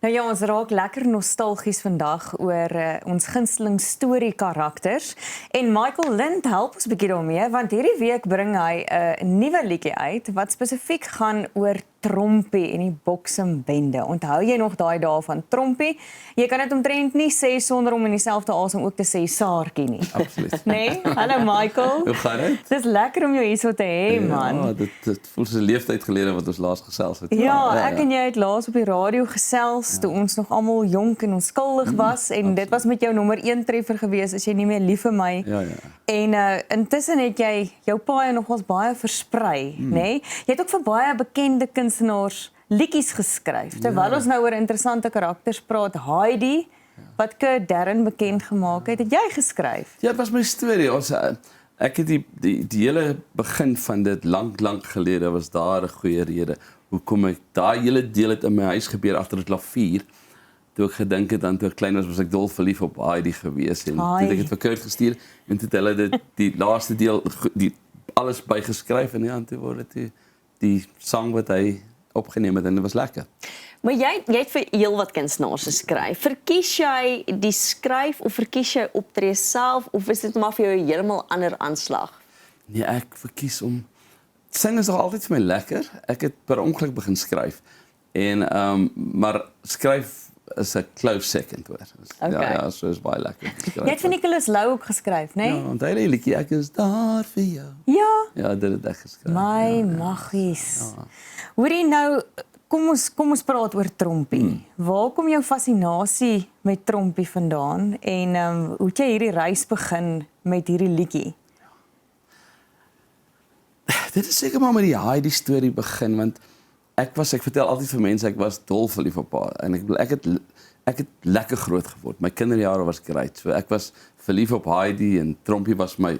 Nou ja, ons raak lekker nostalgies vandag oor ons gunsteling storie karakters. En Michael Lind help ons 'n bietjie daarmee, want hierdie week bring hy 'n nuwe liedjie uit wat spesifiek gaan oor Trompie en die Boksenbende. Onthou jy nog daai dae van Trompie? Jy kan dit omtrent nie sê sonder om in dieselfde asem ook te sê Saartjie nie. Absoluut. Nee? Hallo Michael. Hoe gaan dit? Dis lekker om jou hier so te hê, man. Ja, dit voel soos 'n leeftyd gelede wat ons laas gesels het. Ja, ek en jy het laas op die radio gesels toe ons nog almal jonk en onskuldig was en dit was met jou nommer 1 treffer gewees as jy nie meer lief vir my. Ja. En intussen het jy jou paai nogals baie versprei, nê? Nee? Jy het ook vir baie bekende kunstenaars liedjies geskryf. Terwyl ons nou oor interessante karakters praat, Heidi wat Kurt Darren bekend gemaak het jy geskryf. Ja, dit was my storie. Ek het die hele begin van dit lank gelede was daar 'n goeie rede hoekom ek daai hele deel het in my huis gebeur agter 'n klavier. Toe ek gedink het aan toe ek klein was ek dol verlief op Heidi gewees en toe ek het vir Kurt gestuur en toe het hulle dit die laaste deel die alles bygeskryf en ja, toe word dit die sang wat hy opgeneem het en dit was lekker. Maar jy het vir heel wat kunstenaars geskryf. Verkies jy die skryf of verkies jy optree self of is dit maar vir jou 'n heeltemal ander aanslag? Nee, ek verkies om sing is nog altyd vir my lekker. Ek het per ongeluk begin skryf. En maar skryf is 'n close second hoor. Okay. Ja, so is baie lekker. Jy het vir Nicholas Lou ook geskryf, né? Nee? Ja, onthou die liedjie ek is daar vir jou. Ja. Ja, dit het ek geskryf. My maggies. Ja. Hoorie nou, kom ons praat oor Trompie. Waar kom jou fascinasie met Trompie vandaan en hoe het jy hierdie reis begin met hierdie liedjie? Dit is seker maar met die Heidi storie begin want ek vertel altyd vir mense ek was dol verlief op haar en ek het lekker groot geword. My kinderjare was great. So ek was verlief op Heidi en Trompie was my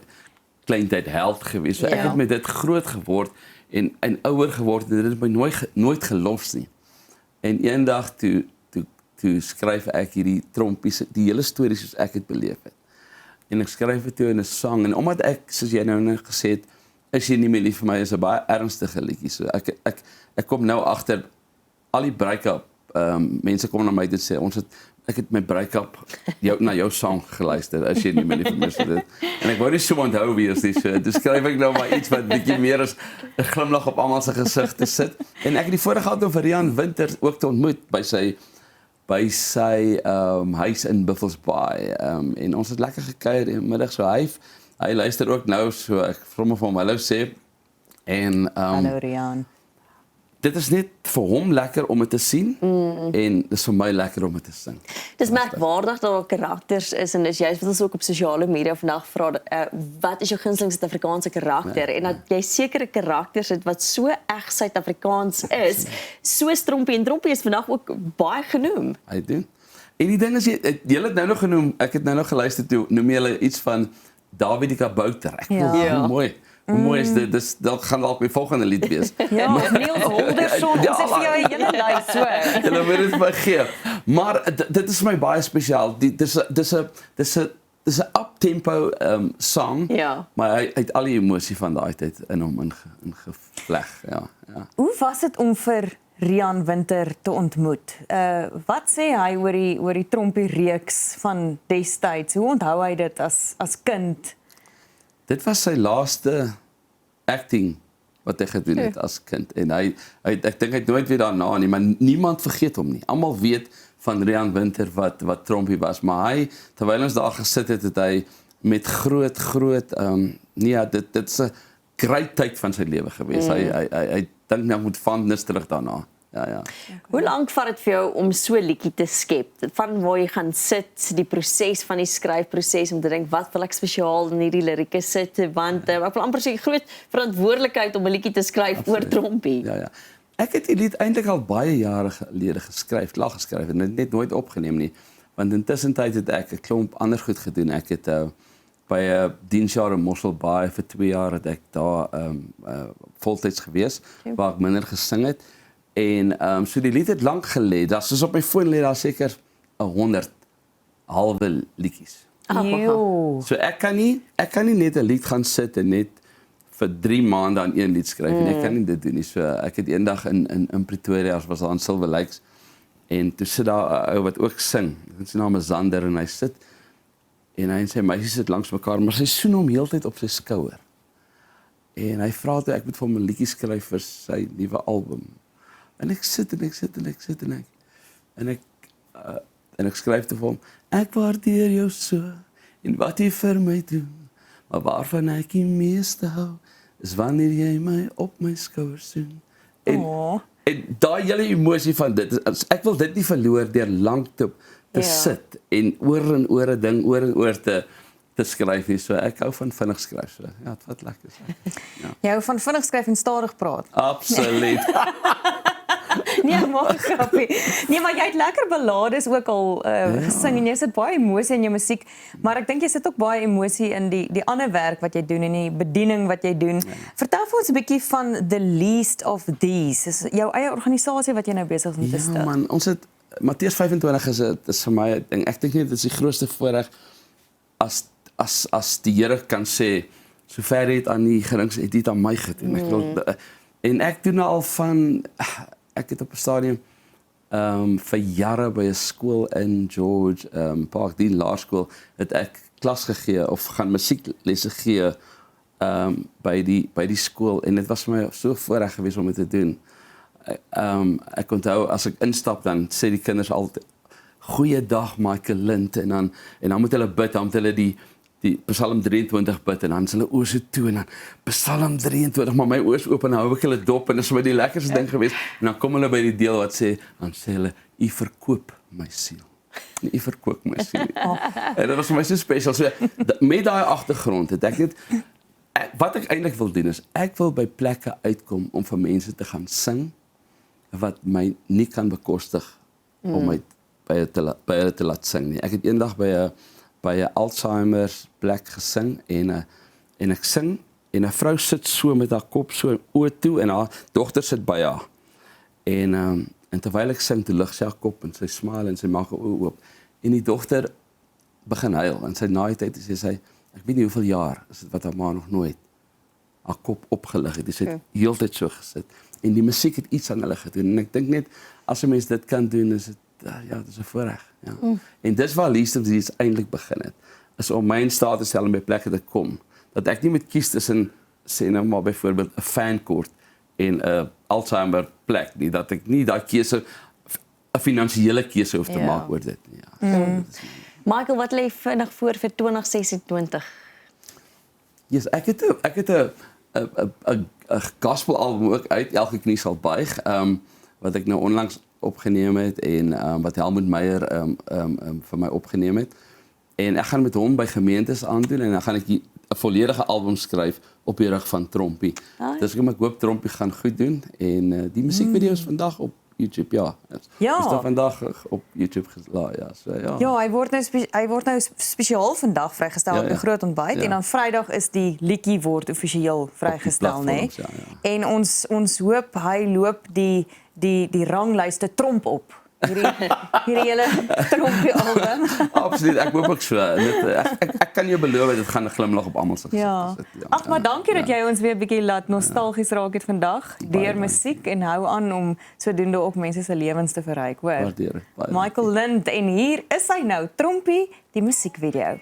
kleintyd held geweest. So ek het met dit groot geword en ouer geword en dit het my nooit gelos nie. En eendag toe skryf ek hierdie Trompie die hele storie soos ek dit beleef het. En ek skryf dit toe in 'n sang en omdat ek soos jy nou gesê het is jy nie meer lief vir my is 'n baie ernstige liedjie. So ek kom nou agter al die break-up mense kom na my en sê ek het my break-up na jou sang geluister as jy nie meer lief vir my is dit. En ek wou nie so onthou wie is dis. Dis skryf ek nou maar iets wat bietjie meer as 'n glimlag op almal se gesigte sit. En ek het die voorreg gehad om vir Rian Winter ook te ontmoet by sy huis in Buffalo Bay. En ons het lekker gekuier in die middag so hy luister ook nou so ek vra hom van hallo sê en Hallo Rian. Dit is net vir hom lekker om dit te sien en dis vir my lekker om dit te sing. Dis merkwaardig dat daar karakters is en dis juist wat ons ook op sosiale media vandag vra wat is jou gunsteling Suid-Afrikaanse karakter en dat jy sekere karakters het wat so eg Suid-Afrikaans is soos Trompie en Trompie is vandag ook baie genoem. Hy doen. En die ding is jy het nou nog genoem, ek het nou nog geluister toe noem jy hulle iets van David die Kabouter. Ek hoe mooi. Hoe mooi is dit? Dat gaan dalk my volgende lied wees. Ja, Niels Holdersson, ons het vir jou 'n hele lys so. Julle moet dit my gee. Maar dit is vir my baie spesiaal. Dis 'n up-tempo song, maar hy het al die emosie van daai tyd in hom ingevleg, ja. Hoe was dit om vir Rian Winter te ontmoet? Wat sê hy oor die Trompie reeks van destyds? Hoe onthou hy dit as kind? Dit was sy laaste acting wat hy gedoen het as kind en ek dink hy het nooit weer daarna nie, maar niemand vergeet hom nie. Almal weet van Rian Winter wat Trompie was, maar hy terwyl ons daar gesit het hy met groot dit is 'n great tyd van sy lewe gewees. Hy dink nou moet fondness terug daarna. Ja. Hoe lank vat dit vir jou om so 'n liedjie te skep? Van waar jy gaan sit, die proses van die skryfproses om te dink wat wil ek spesiaal in hierdie lirieke sit want ek wil amper sê groot verantwoordelikheid om 'n liedjie te skryf oor Trompie. Ja. Ek het die lied eintlik al baie jare gelede geskryf en net nooit opgeneem nie. Want intussen tyd het ek 'n klomp ander goed gedoen. Ek het by 'n diensjaar in Mossel Bay vir 2 jaar het ek daar voltyds gewees waar ek minder gesing het. En so die lied het lank gelê. Daar soos op my foon lê daar seker 100 halwe liedjies. So ek kan nie net 'n lied gaan sit en net vir 3 maande aan een lied skryf en ek kan nie dit doen nie. So ek het eendag in Pretoria was daar in Silver Lakes En toe sit daar 'n ou wat ook sing. Sy naam is Zander en hy sit en hy en sy meisie sit langs mekaar, maar sy soen hom heeltyd op sy skouer. En hy vra toe ek moet vir hom 'n liedjie skryf vir sy nuwe album. En ek sit en ek skryf te vir hom, ek waardeer jou so en wat jy vir my doen, maar waarvan ek die meeste hou, is wanneer jy my op my skouer soen. En daai hele emosie van dit, ek wil dit nie verloor deur lank te sit en oor 'n ding, oor te skryf nie. So ek hou van vinnig skryf. So ja, dit wat lekker is. Ja. Jy hou van vinnig skryf en stadig praat. Absoluut. Nee, maak 'n grappie. Nee, maar jy het lekker ballades ook al gesing en jy sit baie emosie in jou musiek, maar ek dink jy sit ook baie emosie in die ander werk wat jy doen en die bediening wat jy doen. Vertel vir ons 'n bietjie van The Least of These. Dis jou eie organisasie wat jy nou besig is om te stel. Ja man, ons het Matteus 25 is vir my 'n ding. Ek dink net dit is die grootste voorreg as die Here kan sê, sover het aan die gerings het dit aan my gedoen. Ek wil en ek doen al van ek het op 'n stadium vir jare by 'n skool in George Park, die laerskool, het ek klas gegee of gaan musieklesse gee by die skool en dit was vir my so voorreg geweest om dit te doen. Ek onthou as ek instap dan sê die kinders altyd goeiedag Michael Lind en dan moet hulle bid, dan moet hulle die Psalm 23 bid en dan is hulle oë so toe en dan Psalm 23, maar my oë is oop en hou ek hulle dop en dit is vir my die lekkerste ding geweest. En dan kom hulle by die deel wat sê, dan sê hulle, u verkoop my siel. En u verkoop my siel. En dit was vir my so special. So met daai agtergrond het ek net wat ek eintlik wil doen is ek wil by plekke uitkom om vir mense te gaan sing wat my nie kan bekostig om my by hulle te laat sing nie. Ek het eendag by 'n Alzheimer's plek gesing en ek sing en 'n vrou sit so met haar kop so oë toe en haar dogter sit by haar. En terwyl ek sing, toe lig sy haar kop en sy smile en sy maak haar oë oop. En die dogter begin huil en sy naai tyd sê sy, ek weet nie hoeveel jaar is dit wat haar ma nog nooit haar kop opgelig het. Sy het heeltyd so gesit. En die musiek het iets aan hulle gedoen. En ek dink net, as 'n mens dit kan doen, is dit dit is 'n voorreg. Ja. En dis waar Least of These eintlik begin het. Is om my in staat te stel om by plekke te kom. Dat ek nie moet kies tussen, sê nou maar byvoorbeeld 'n fancourt en 'n Alzheimer plek nie. Dat ek nie daai keuse, 'n finansiële keuse hoef te maak oor dit nie. Ja. Michael, wat lê vinnig voor vir 2026? Yes, ek het 'n gospelalbum ook uit, Elke Knie Sal Buig, wat ek nou onlangs opgeneem het en wat Helmut Meyer vir my opgeneem het. En ek gaan met hom by gemeentes aandoen en dan gaan ek 'n volledige album skryf op die rug van Trompie. Dus ek hoop Trompie gaan goed doen en die musiekvideo's vandag op YouTube, ja. Is dat vandag op YouTube gelaai, ja. So, ja. Ja, hy word nou spesiaal vandag vrygestel op die groot ontbyt en dan Vrydag is die liedjie word offisieel vrygestel, né? Ja. En ons hoop hy loop die ranglyste tromp op. Hierdie hele Trompie album. Absoluut, ek hoop ook so. Ek kan jou beloof dit gaan 'n glimlag op almal se gesigte sit. Ja. Ag, maar dankie dat jy ons weer 'n bietjie laat nostalgies raak het vandag deur musiek en hou aan om sodoende ook mense se lewens te verryk, hoor. Waardeer. Michael Lind en hier is hy nou, Trompie, die musiekvideo.